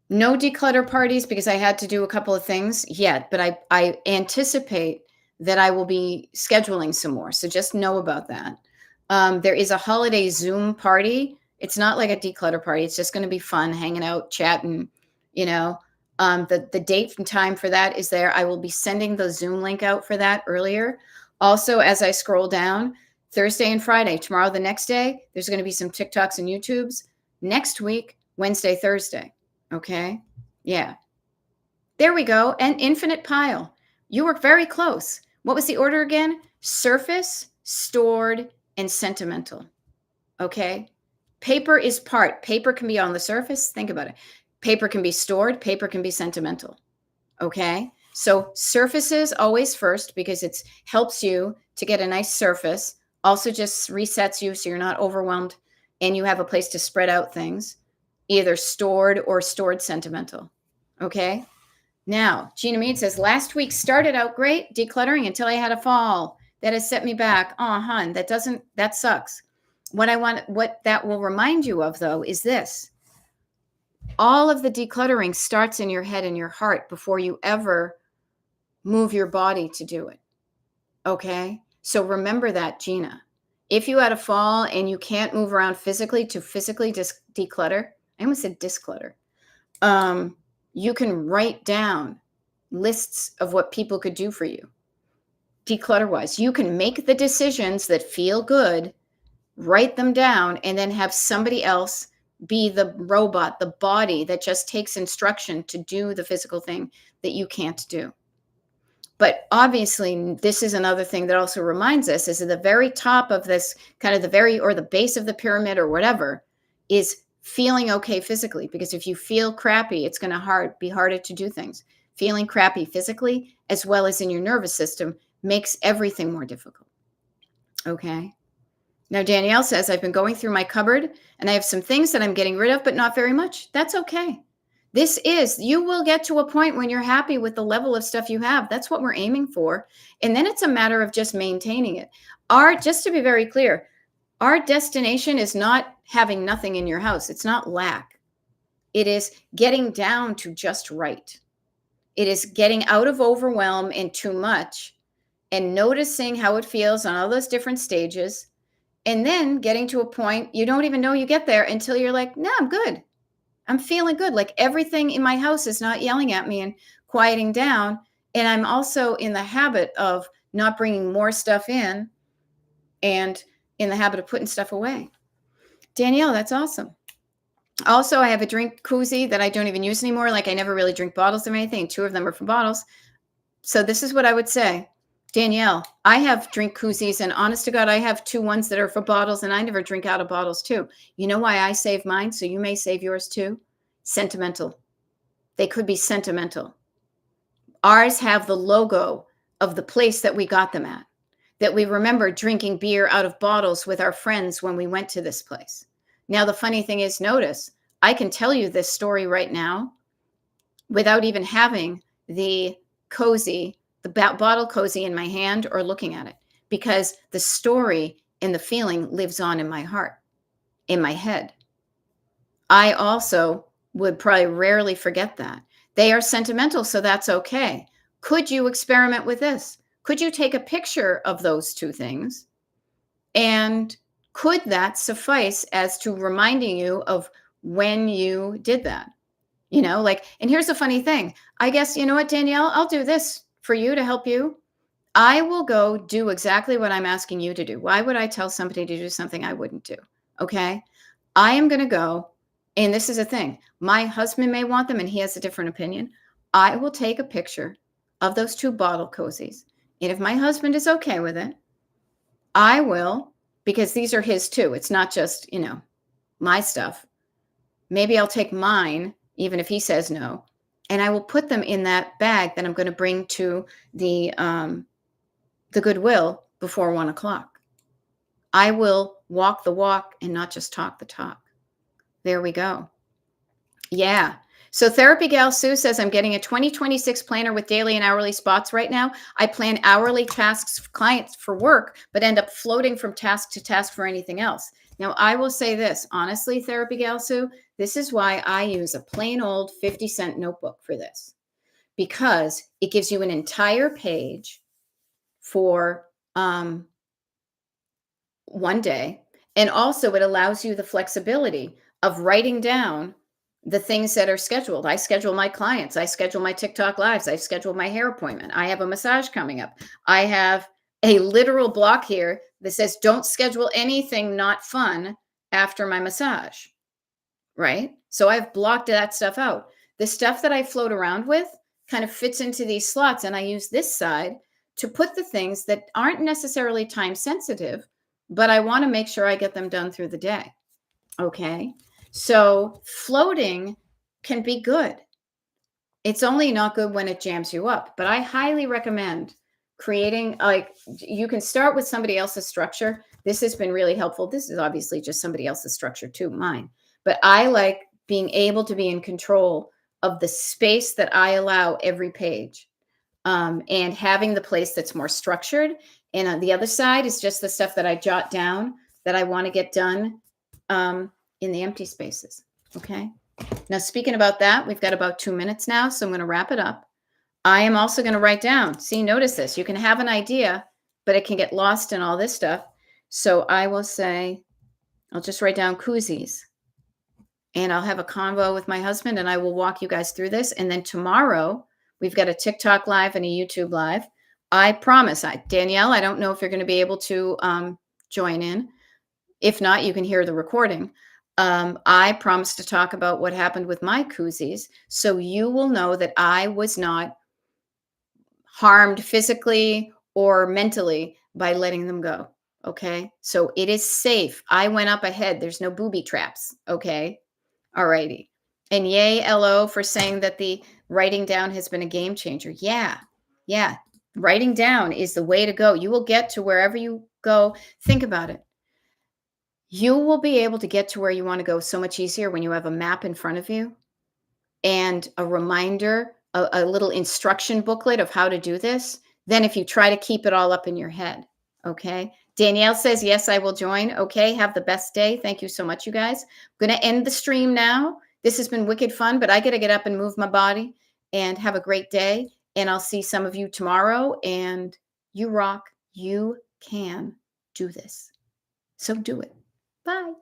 No declutter parties because I had to do a couple of things yet, but I anticipate that I will be scheduling some more. So just know about that. There is a holiday Zoom party. It's not like a declutter party. It's just going to be fun, hanging out, chatting, you know. The date and time for that is there. I will be sending the Zoom link out for that earlier. Also, as I scroll down, Thursday and Friday, tomorrow, the next day, there's going to be some TikToks and YouTubes. Next week, Wednesday, Thursday. Okay. Yeah. There we go. An infinite pile. You were very close. What was the order again? Surface, stored, and sentimental. Okay. Paper is part. Paper can be on the surface. Think about it. Paper can be stored. Paper can be sentimental. Okay. So surfaces always first because it helps you to get a nice surface. Also just resets you so you're not overwhelmed and you have a place to spread out things. Either stored or stored sentimental. Okay. Now, Gina Mead says, last week started out great, decluttering until I had a fall. That has set me back. Oh, hun, that sucks. What that will remind you of, though, is this. All of the decluttering starts in your head and your heart before you ever move your body to do it. Okay. So remember that, Gina. If you had a fall and you can't move around physically to physically declutter, I almost said disclutter. You can write down lists of what people could do for you. Declutter wise, you can make the decisions that feel good, write them down, and then have somebody else be the robot, the body that just takes instruction to do the physical thing that you can't do. But obviously, this is another thing that also reminds us is at the very top of this kind of the base of the pyramid or whatever is feeling okay physically. Because if you feel crappy, it's going to be harder to do things. Feeling crappy physically as well as in your nervous system makes everything more difficult. Okay. Now, Danielle says, I've been going through my cupboard and I have some things that I'm getting rid of, but not very much. That's okay. You will get to a point when you're happy with the level of stuff you have. That's what we're aiming for. And then it's a matter of just maintaining it. Just to be very clear, our destination is not having nothing in your house. It's not lack. It is getting down to just right. It is getting out of overwhelm and too much and noticing how it feels on all those different stages. And then getting to a point you don't even know you get there until you're like, no, I'm good. I'm feeling good. Like everything in my house is not yelling at me and quieting down. And I'm also in the habit of not bringing more stuff in and in the habit of putting stuff away. Danielle, that's awesome. Also, I have a drink koozie that I don't even use anymore. Like I never really drink bottles of anything. 2 of them are from bottles. So this is what I would say. Danielle, I have drink koozies, and honest to God, I have 2 ones that are for bottles, and I never drink out of bottles too. You know why I save mine? So you may save yours too. Sentimental. They could be sentimental. Ours have the logo of the place that we got them at. that we remember drinking beer out of bottles with our friends when we went to this place. Now, the funny thing is, notice, I can tell you this story right now without even having the cozy, the bottle cozy in my hand or looking at it, because the story and the feeling lives on in my heart, in my head. I also would probably rarely forget that. They are sentimental, so that's okay. Could you experiment with this? Could you take a picture of those two things? And could that suffice as to reminding you of when you did that? Like, and here's the funny thing. I guess, you know what, Danielle, I'll do this for you to help you. I will go do exactly what I'm asking you to do. Why would I tell somebody to do something I wouldn't do? Okay. I am going to go, and this is a thing. My husband may want them and he has a different opinion. I will take a picture of those two bottle cozies. And if my husband is okay with it, I will, because these are his too. It's not just, my stuff. Maybe I'll take mine, even if he says no, and I will put them in that bag that I'm going to bring to the Goodwill before 1:00. I will walk the walk and not just talk the talk. There we go. Yeah. So Therapy Gal Sue says, I'm getting a 2026 planner with daily and hourly spots right now. I plan hourly tasks for clients for work, but end up floating from task to task for anything else. Now, I will say this, honestly, Therapy Gal Sue, this is why I use a plain old 50-cent notebook for this, because it gives you an entire page for one day. And also it allows you the flexibility of writing down the things that are scheduled. I schedule my clients. I schedule my TikTok lives. I schedule my hair appointment. I have a massage coming up. I have a literal block here that says, don't schedule anything not fun after my massage. Right? So I've blocked that stuff out. The stuff that I float around with kind of fits into these slots. And I use this side to put the things that aren't necessarily time sensitive, but I want to make sure I get them done through the day. Okay. So floating can be good. It's only not good when it jams you up, but I highly recommend creating, like, you can start with somebody else's structure. This has been really helpful. This is obviously just somebody else's structure too, mine, but I like being able to be in control of the space that I allow every page, and having the place that's more structured. And on the other side is just the stuff that I jot down that I want to get done in the empty spaces. Okay. Now, speaking about that, we've got about 2 minutes now, so I'm going to wrap it up. I am also going to write down. See, notice this. You can have an idea, but it can get lost in all this stuff. So I will say, I'll just write down koozies. And I'll have a convo with my husband, and I will walk you guys through this. And then tomorrow, we've got a TikTok live and a YouTube live. I promise, Danielle, I don't know if you're going to be able to join in. If not, you can hear the recording. I promise to talk about what happened with my koozies, so you will know that I was not harmed physically or mentally by letting them go. Okay. So it is safe. I went up ahead. There's no booby traps. Okay. All righty. And yay, LO, for saying that the writing down has been a game changer. Yeah. Yeah. Writing down is the way to go. You will get to wherever you go. Think about it. You will be able to get to where you want to go so much easier when you have a map in front of you and a reminder, a little instruction booklet of how to do this, than if you try to keep it all up in your head. Okay. Danielle says, yes, I will join. Okay. Have the best day. Thank you so much, you guys. I'm going to end the stream now. This has been wicked fun, but I got to get up and move my body, and have a great day. And I'll see some of you tomorrow, and you rock. You can do this. So do it. Bye.